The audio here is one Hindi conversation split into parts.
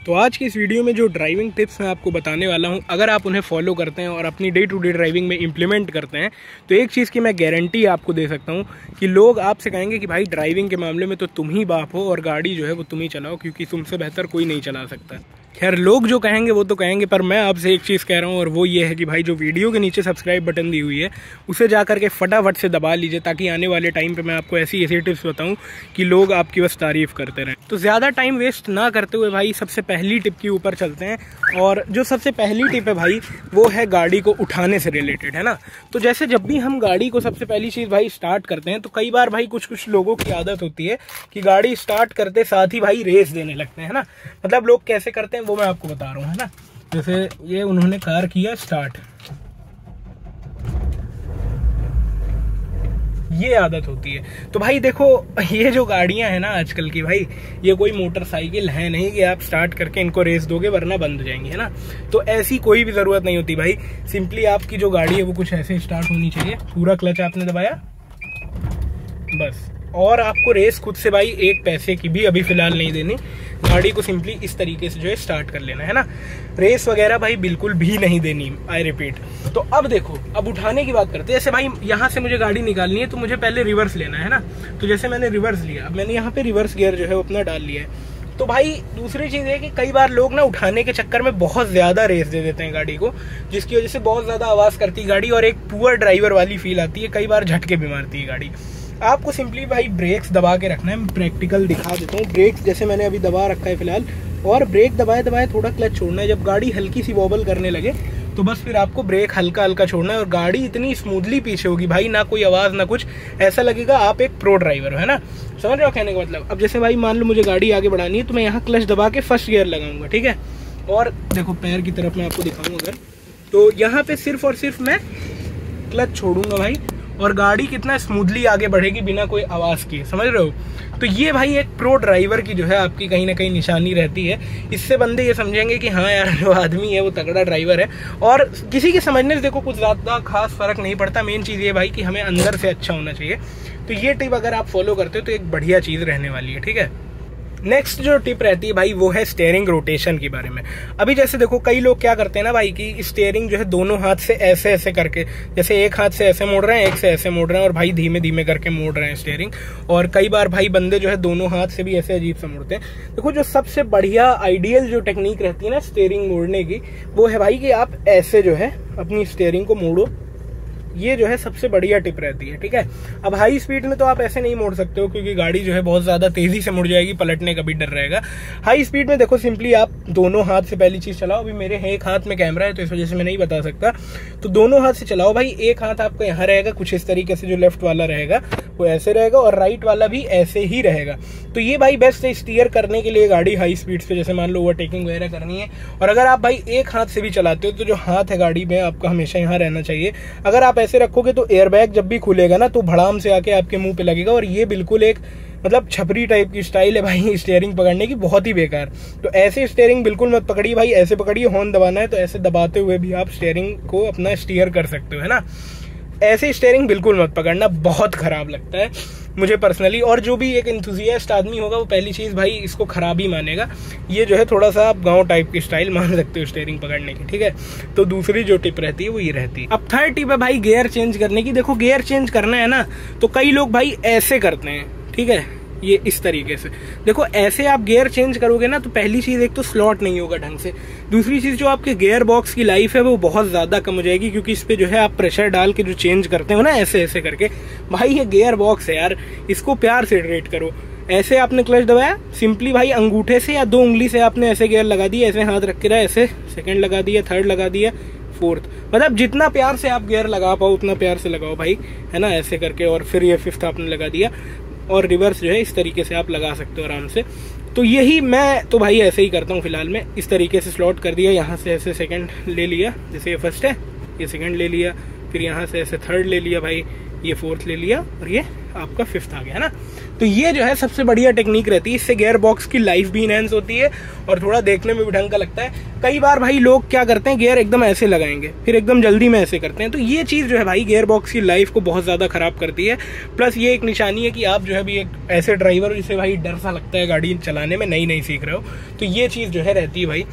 तो आज की इस वीडियो में जो ड्राइविंग टिप्स मैं आपको बताने वाला हूं, अगर आप उन्हें फॉलो करते हैं और अपनी डे टू डे ड्राइविंग में इम्प्लीमेंट करते हैं तो एक चीज़ की मैं गारंटी आपको दे सकता हूं कि लोग आपसे कहेंगे कि भाई ड्राइविंग के मामले में तो तुम ही बाप हो और गाड़ी जो है वो तुम ही चलाओ, क्योंकि तुमसे बेहतर कोई नहीं चला सकता। खैर, लोग जो कहेंगे वो तो कहेंगे, पर मैं आपसे एक चीज़ कह रहा हूँ और वो ये है कि भाई जो वीडियो के नीचे सब्सक्राइब बटन दी हुई है उसे जा करके फटाफट से दबा लीजिए, ताकि आने वाले टाइम पे मैं आपको ऐसी टिप्स बताऊँ कि लोग आपकी बस तारीफ़ करते रहें। तो ज़्यादा टाइम वेस्ट ना करते हुए भाई सबसे पहली टिप के ऊपर चलते हैं। और जो सबसे पहली टिप है भाई वो है गाड़ी को उठाने से रिलेटेड, है ना। तो जैसे जब भी हम गाड़ी को सबसे पहली चीज़ भाई स्टार्ट करते हैं तो कई बार भाई कुछ लोगों की आदत होती है कि गाड़ी स्टार्ट करते साथ ही भाई रेस देने लगते हैं, है ना। मतलब लोग कैसे करते हैं वो मैं आपको बता रहा हूँ, है ना। जैसे ये उन्होंने कार किया स्टार्ट, ये आदत होती है। तो भाई देखो, ये जो गाड़ियां हैं ना आजकल की, भाई ये कोई मोटरसाइकिल है नहीं कि आप स्टार्ट करके इनको रेस दोगे वरना बंद हो जाएंगी, है ना। तो ऐसी कोई भी ज़रूरत नहीं होती भाई। सिंपली आपकी जो गाड़ी है वो कुछ ऐसे स्टार्ट होनी चाहिए, पूरा क्लच आपने दबाया बस। और आपको रेस खुद से भाई एक पैसे की भी अभी फिलहाल नहीं देनी, गाड़ी को सिंपली इस तरीके से जो है स्टार्ट कर लेना, है ना। रेस वगैरह भाई बिल्कुल भी नहीं देनी, आई रिपीट। तो अब देखो, अब उठाने की बात करते हैं। जैसे भाई यहाँ से मुझे गाड़ी निकालनी है तो मुझे पहले रिवर्स लेना है ना। तो जैसे मैंने रिवर्स लिया, अब मैंने यहाँ पे रिवर्स गियर जो है वो अपना डाल लिया है। तो भाई दूसरी चीज़ है कि कई बार लोग ना उठाने के चक्कर में बहुत ज़्यादा रेस दे देते हैं गाड़ी को, जिसकी वजह से बहुत ज़्यादा आवाज़ करती है गाड़ी और एक पुअर ड्राइवर वाली फील आती है, कई बार झटके भी मारती है गाड़ी। आपको सिंपली भाई ब्रेक्स दबा के रखना है। मैं प्रैक्टिकल दिखा देता हूँ। ब्रेक्स जैसे मैंने अभी दबा रखा है फिलहाल, और ब्रेक दबाए दबाए थोड़ा क्लच छोड़ना है। जब गाड़ी हल्की सी वॉबल करने लगे तो बस फिर आपको ब्रेक हल्का हल्का छोड़ना है और गाड़ी इतनी स्मूथली पीछे होगी भाई, ना कोई आवाज़ ना कुछ, ऐसा लगेगा आप एक प्रो ड्राइवर हो, है ना। समझ रहे हो कहने का मतलब। अब जैसे भाई मान लो मुझे गाड़ी आगे बढ़ानी है तो मैं यहाँ क्लच दबा के फर्स्ट गियर लगाऊंगा, ठीक है। और देखो पैर की तरफ मैं आपको दिखाऊंगा अगर, तो यहाँ पे सिर्फ और सिर्फ मैं क्लच छोड़ूंगा भाई, और गाड़ी कितना स्मूथली आगे बढ़ेगी बिना कोई आवाज़ किए, समझ रहे हो। तो ये भाई एक प्रो ड्राइवर की जो है आपकी कहीं ना कहीं निशानी रहती है। इससे बंदे ये समझेंगे कि हाँ यार जो आदमी है वो तगड़ा ड्राइवर है। और किसी के समझने से देखो कुछ ज़्यादा खास फर्क नहीं पड़ता। मेन चीज़ ये भाई कि हमें अंदर से अच्छा होना चाहिए। तो ये टिप अगर आप फॉलो करते हो तो एक बढ़िया चीज़ रहने वाली है, ठीक है। नेक्स्ट जो टिप रहती है भाई वो है स्टीयरिंग रोटेशन के बारे में। अभी जैसे देखो कई लोग क्या करते हैं ना भाई कि स्टीयरिंग जो है दोनों हाथ से ऐसे ऐसे करके, जैसे एक हाथ से ऐसे मोड़ रहे हैं, एक से ऐसे मोड़ रहे हैं, और भाई धीमे धीमे करके मोड़ रहे हैं स्टीयरिंग। और कई बार भाई बंदे जो है दोनों हाथ से भी ऐसे अजीब से मोड़ते हैं। देखो जो सबसे बढ़िया आइडियल जो टेक्निक रहती है ना स्टीयरिंग मोड़ने की, वो है भाई कि आप ऐसे जो है अपनी स्टीयरिंग को मोड़ो। ये जो है सबसे बढ़िया टिप रहती है, ठीक है। अब हाई स्पीड में तो आप ऐसे नहीं मोड़ सकते हो क्योंकि गाड़ी जो है बहुत ज़्यादा तेज़ी से मुड़ जाएगी, पलटने का भी डर रहेगा। हाई स्पीड में देखो सिंपली आप दोनों हाथ से पहली चीज़ चलाओ। अभी मेरे एक हाथ में कैमरा है तो इस वजह से मैं नहीं बता सकता, तो दोनों हाथ से चलाओ भाई। एक हाथ आपका यहाँ रहेगा कुछ इस तरीके से, जो लेफ्ट वाला रहेगा वो ऐसे रहेगा और राइट वाला भी ऐसे ही रहेगा। तो ये भाई बेस्ट है स्टीयर करने के लिए गाड़ी हाई स्पीड से, जैसे मान लो ओवरटेकिंग वगैरह करनी है। और अगर आप भाई एक हाथ से भी चलाते हो तो जो हाथ है गाड़ी में आपका हमेशा यहाँ रहना चाहिए। अगर आप ऐसे रखोगे तो एयरबैग जब भी खुलेगा ना तो भड़ाम से आके आपके मुंह पे लगेगा, और ये बिल्कुल एक मतलब छपरी टाइप की स्टाइल है भाई स्टीयरिंग पकड़ने की, बहुत ही बेकार। तो ऐसे स्टीयरिंग बिल्कुल मत पकड़िए भाई, ऐसे पकड़िए। हॉर्न दबाना है तो ऐसे दबाते हुए भी आप स्टीयरिंग को अपना स्टीयर कर सकते हो, है ना। ऐसे स्टीयरिंग बिल्कुल मत पकड़ना, बहुत खराब लगता है मुझे पर्सनली। और जो भी एक एंथुसियास्ट आदमी होगा वो पहली चीज़ भाई इसको खराब ही मानेगा। ये जो है थोड़ा सा आप गांव टाइप की स्टाइल मान सकते हो स्टीयरिंग पकड़ने की, ठीक है। तो दूसरी जो टिप रहती है वो ये रहती है। अब थर्ड टिप है भाई गियर चेंज करने की। देखो गियर चेंज करना है ना तो कई लोग भाई ऐसे करते हैं, ठीक है, ये इस तरीके से। देखो ऐसे आप गियर चेंज करोगे ना तो पहली चीज़ एक तो स्लॉट नहीं होगा ढंग से, दूसरी चीज़ जो आपके गियर बॉक्स की लाइफ है वो बहुत ज़्यादा कम हो जाएगी, क्योंकि इस पे जो है आप प्रेशर डाल के जो चेंज करते हो ना ऐसे ऐसे करके, भाई ये गियर बॉक्स है यार, इसको प्यार से ट्रीट करो। ऐसे आपने क्लच दबाया, सिंपली भाई अंगूठे से या 2 उंगली से आपने ऐसे गियर लगा दिया, ऐसे हाथ रख के रहा, ऐसे सेकंड लगा दिया, थर्ड लगा दिया, फोर्थ, मतलब जितना प्यार से आप गियर लगा पाओ उतना प्यार से लगाओ भाई, है ना, ऐसे करके। और फिर ये फिफ्थ आपने लगा दिया, और रिवर्स जो है इस तरीके से आप लगा सकते हो आराम से। तो यही मैं तो भाई ऐसे ही करता हूँ फिलहाल में, इस तरीके से स्लॉट कर दिया, यहाँ से ऐसे सेकंड ले लिया, जैसे ये फर्स्ट है ये सेकंड ले लिया, फिर यहाँ से ऐसे थर्ड ले लिया भाई, ये फोर्थ ले लिया और ये आपका फिफ्थ आ गया, है ना। तो ये जो है सबसे बढ़िया टेक्निक रहती है, इससे गियर बॉक्स की लाइफ भी इनहेंस होती है और थोड़ा देखने में भी ढंग का लगता है। कई बार भाई लोग क्या करते हैं, गियर एकदम ऐसे लगाएंगे, फिर एकदम जल्दी में ऐसे करते हैं, तो ये चीज़ जो है भाई गियर बॉक्स की लाइफ को बहुत ज़्यादा खराब करती है। प्लस ये एक निशानी है कि आप जो है भी एक ऐसे ड्राइवर जिसे भाई डर सा लगता है गाड़ी चलाने में, नई सीख रहे हो, तो ये चीज़ जो है रहती है भाई।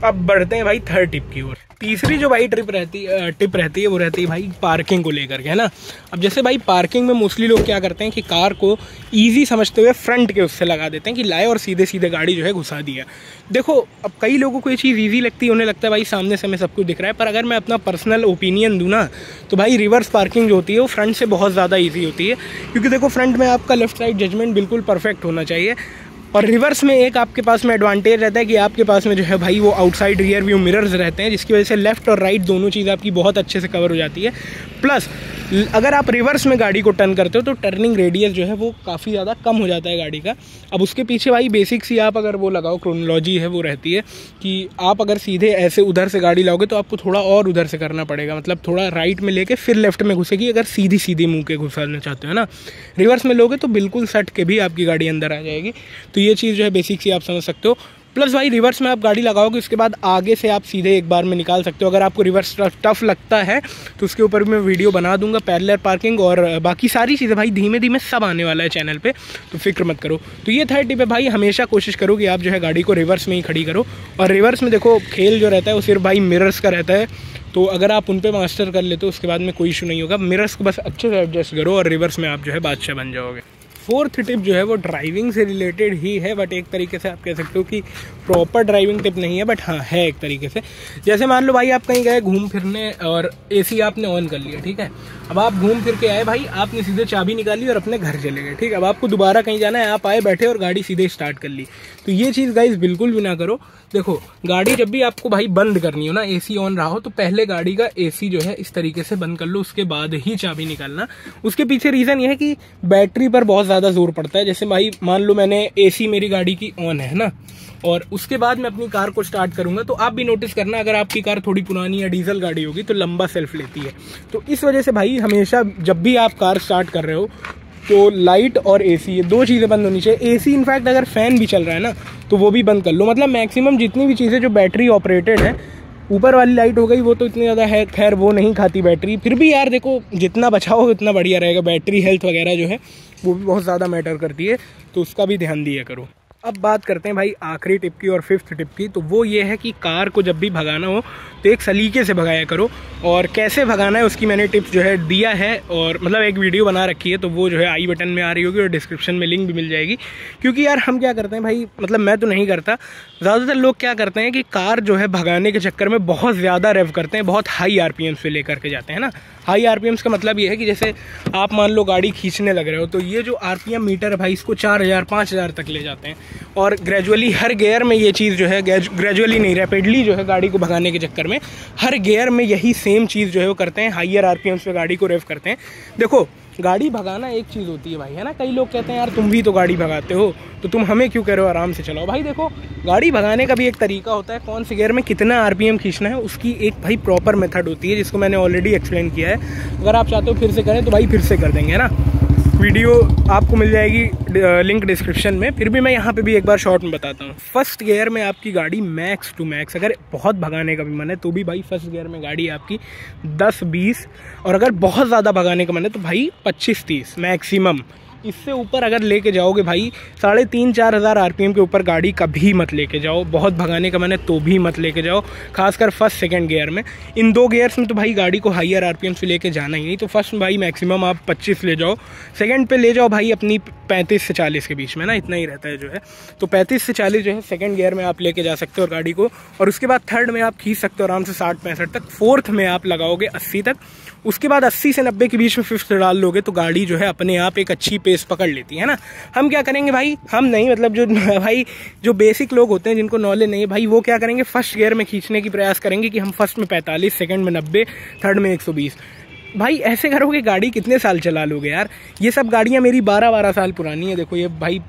अब बढ़ते हैं भाई थर्ड टिप की ओर। तीसरी जो भाई टिप रहती है वो रहती है भाई पार्किंग को लेकर के, है ना। अब जैसे भाई पार्किंग में मोस्टली लोग क्या करते हैं कि कार को इजी समझते हुए फ्रंट के उससे लगा देते हैं कि लाए और सीधे सीधे गाड़ी जो है घुसा दिया। देखो अब कई लोगों को ये चीज़ इजी लगती है, उन्हें लगता है भाई सामने से हमें सब कुछ दिख रहा है, पर अगर मैं अपना पर्सनल ओपिनियन दूँ ना, तो भाई रिवर्स पार्किंग जो होती है वो फ्रंट से बहुत ज़्यादा ईजी होती है। क्योंकि देखो फ्रंट में आपका लेफ्ट साइड जजमेंट बिल्कुल परफेक्ट होना चाहिए, और रिवर्स में एक आपके पास में एडवांटेज रहता है कि आपके पास में जो है भाई वो आउटसाइड रियर व्यू मिरर्स रहते हैं, जिसकी वजह से लेफ्ट और राइट दोनों चीज़ आपकी बहुत अच्छे से कवर हो जाती है। प्लस अगर आप रिवर्स में गाड़ी को टर्न करते हो तो टर्निंग रेडियस जो है वो काफ़ी ज़्यादा कम हो जाता है गाड़ी का। अब उसके पीछे भाई बेसिक सी आप अगर वो लगाओ क्रोनोलॉजी है वो रहती है कि आप अगर सीधे ऐसे उधर से गाड़ी लाओगे तो आपको थोड़ा और उधर से करना पड़ेगा, मतलब थोड़ा राइट में लेके फिर लेफ्ट में घुसेगी अगर सीधी सीधी मुँह के घुसाना चाहते हो ना। रिवर्स में लोगे तो बिल्कुल सट के भी आपकी गाड़ी अंदर आ जाएगी। तो ये चीज़ जो है बेसिक सी आप समझ सकते हो। प्लस भाई रिवर्स में आप गाड़ी लगाओगे उसके बाद आगे से आप सीधे एक बार में निकाल सकते हो। अगर आपको रिवर्स टफ लगता है तो उसके ऊपर मैं वीडियो बना दूंगा, पैरेलल पार्किंग और बाकी सारी चीज़ें भाई धीमे धीमे सब आने वाला है चैनल पे, तो फिक्र मत करो। तो ये थर्ड टिप है भाई, हमेशा कोशिश करो कि आप जो है गाड़ी को रिवर्स में ही खड़ी करो। और रिवर्स में देखो खेल जो रहता है वो सिर्फ भाई मिरर्स का रहता है, तो अगर आप उन पे मास्टर कर लेते हो उसके बाद में कोई इशू नहीं होगा। मिरर्स को बस अच्छे से एडजस्ट करो और रिवर्स में आप जो है बादशाह बन जाओगे। फोर्थ टिप जो है वो ड्राइविंग से रिलेटेड ही है, बट एक तरीके से आप कह सकते हो कि प्रॉपर ड्राइविंग टिप नहीं है, बट हाँ है एक तरीके से। जैसे मान लो भाई आप कहीं गए घूम फिरने और एसी आपने ऑन कर लिया, ठीक है। अब आप घूम फिर के आए भाई, आपने सीधे चाबी निकाली और अपने घर चले गए, ठीक है। अब आपको दोबारा कहीं जाना है, आप आए बैठे और गाड़ी सीधे स्टार्ट कर ली। तो ये चीज़ गाइस बिल्कुल भी ना करो। देखो गाड़ी जब भी आपको भाई बंद करनी हो ना, एसी ऑन रहा हो तो पहले गाड़ी का एसी जो है इस तरीके से बंद कर लो, उसके बाद ही चाबी निकालना। उसके पीछे रीज़न ये है कि बैटरी पर बहुत ज़्यादा जोर पड़ता है। जैसे भाई मान लो मैंने एसी मेरी गाड़ी की ऑन है ना, और उसके बाद मैं अपनी कार को स्टार्ट करूंगा, तो आप भी नोटिस करना अगर आपकी कार थोड़ी पुरानी या डीजल गाड़ी होगी तो लंबा सेल्फ लेती है। तो इस वजह से भाई हमेशा जब भी आप कार स्टार्ट कर रहे हो तो लाइट और एसी ये दो चीज़ें बंद होनी चाहिए। एसी इनफैक्ट अगर फैन भी चल रहा है ना तो वो भी बंद कर लो। मतलब मैक्सिमम जितनी भी चीज़ें जो बैटरी ऑपरेटेड है, ऊपर वाली लाइट हो गई वो तो इतनी ज़्यादा है, खैर वो नहीं खाती बैटरी, फिर भी यार देखो जितना बचाओ उतना बढ़िया रहेगा। बैटरी हेल्थ वगैरह जो है वो भी बहुत ज़्यादा मैटर करती है, तो उसका भी ध्यान दिया करो। अब बात करते हैं भाई आखिरी टिप की और फिफ्थ टिप की, तो वो ये है कि कार को जब भी भगाना हो तो एक सलीके से भगाया करो। और कैसे भगाना है उसकी मैंने टिप्स जो है दिया है, और मतलब एक वीडियो बना रखी है, तो वो जो है आई बटन में आ रही होगी और डिस्क्रिप्शन में लिंक भी मिल जाएगी। क्योंकि यार हम क्या करते हैं भाई, मतलब मैं तो नहीं करता, ज़्यादातर लोग क्या करते हैं कि कार जो है भगाने के चक्कर में बहुत ज़्यादा रेव करते हैं, बहुत हाई आरपीएम से लेकर के जाते हैं ना। हाई आरपीएम्स का मतलब ये है कि जैसे आप मान लो गाड़ी खींचने लग रहे हो तो ये जो आरपीएम मीटर है भाई इसको 4000 5000 तक ले जाते हैं। और ग्रेजुअली हर गियर में ये चीज़ जो है, ग्रेजुअली नहीं रैपिडली जो है गाड़ी को भगाने के चक्कर में हर गियर में यही सेम चीज़ जो है वो करते हैं, हाइयर आरपीएम्स पे गाड़ी को रेव करते हैं। देखो गाड़ी भगाना एक चीज़ होती है भाई, है ना। कई लोग कहते हैं यार तुम भी तो गाड़ी भगाते हो तो तुम हमें क्यों कह रहे हो आराम से चलाओ। भाई देखो गाड़ी भगाने का भी एक तरीका होता है, कौन से गियर में कितना आरपीएम खींचना है उसकी एक भाई प्रॉपर मेथड होती है, जिसको मैंने ऑलरेडी एक्सप्लेन किया है। अगर आप चाहते हो फिर से करें तो भाई फिर से कर देंगे, है ना। वीडियो आपको मिल जाएगी लिंक डिस्क्रिप्शन में, फिर भी मैं यहाँ पे भी एक बार शॉर्ट में बताता हूँ। फर्स्ट गियर में आपकी गाड़ी मैक्स टू मैक्स, अगर बहुत भगाने का भी मन है तो भी भाई फर्स्ट गियर में गाड़ी आपकी 10-20, और अगर बहुत ज़्यादा भगाने का मन है तो भाई 25-30 मैक्सिमम। इससे ऊपर अगर लेके जाओगे भाई 3,500-4 हज़ार आरपीएम के ऊपर गाड़ी कभी मत लेके जाओ। बहुत भगाने का मन है तो भी मत लेके जाओ, खासकर फर्स्ट सेकंड गियर में। इन दो गियर्स में तो भाई गाड़ी को हाईयर आरपीएम से लेके जाना ही नहीं। तो फर्स्ट में भाई मैक्सिमम आप 25 ले जाओ, सेकंड पे ले जाओ भाई अपनी 35 से 40 के बीच में ना, इतना ही रहता है जो है। तो 35 से 40 जो है सेकंड गियर में आप लेके जा सकते हो गाड़ी को, और उसके बाद थर्ड में आप खींच सकते हो आराम से 60-65 तक। फोर्थ में आप लगाओगे 80 तक, उसके बाद 80 से 90 के बीच में फिफ्थ डाल लोगे तो गाड़ी जो है अपने आप एक अच्छी पेस पकड़ लेती है ना। हम क्या करेंगे भाई, हम नहीं मतलब जो भाई जो बेसिक लोग होते हैं जिनको नॉलेज नहीं है भाई, वो क्या करेंगे फर्स्ट गियर में खींचने की प्रयास करेंगे कि हम फर्स्ट में 45, सेकंड में 90, थर्ड में 120। भाई ऐसे करोगे गाड़ी कितने साल चला लोगे यार। ये सब गाड़ियाँ मेरी 12-12 साल पुरानी है। देखो ये भाई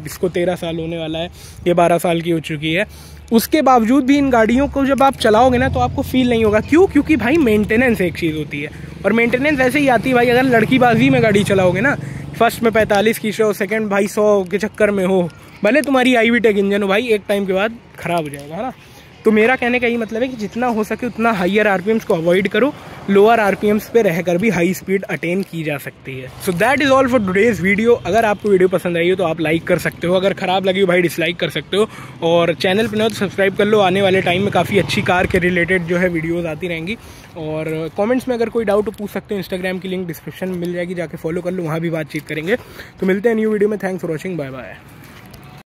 इसको 13 साल होने वाला है, ये 12 साल की हो चुकी है। उसके बावजूद भी इन गाड़ियों को जब आप चलाओगे ना तो आपको फील नहीं होगा। क्यों? क्योंकि भाई मेंटेनेंस एक चीज़ होती है, और मेंटेनेंस ऐसे ही आती है भाई, अगर लड़कीबाजी में गाड़ी चलाओगे ना, फर्स्ट में 45 खींच रहे हो, सेकंड भाई 100 के चक्कर में हो, भले तुम्हारी IV टेक इंजन हो भाई, एक टाइम के बाद खराब हो जाएगा, है ना। तो मेरा कहने का यही मतलब है कि जितना हो सके उतना हाइयर RPMs को अवॉइड करो, लोअर RPMs पे रहकर भी हाई स्पीड अटेन की जा सकती है। So that is all for today's video. अगर आपको वीडियो पसंद आई हो तो आप लाइक कर सकते हो, अगर खराब लगी हो भाई डिसलाइक कर सकते हो, और चैनल पर ना तो सब्सक्राइब कर लो। आने वाले टाइम में काफ़ी अच्छी कार के रिलेटेड जो है वीडियोज़ आती रहेंगी। और कमेंट्स में अगर कोई डाउट हो पूछ सकते हो, इंस्टाग्राम की लिंक डिस्क्रिप्शन में मिल जाएगी, जाके फॉलो कर लो, वहाँ भी बातचीत करेंगे। तो मिलते हैं न्यू वीडियो में। Thanks for watching, bye bye.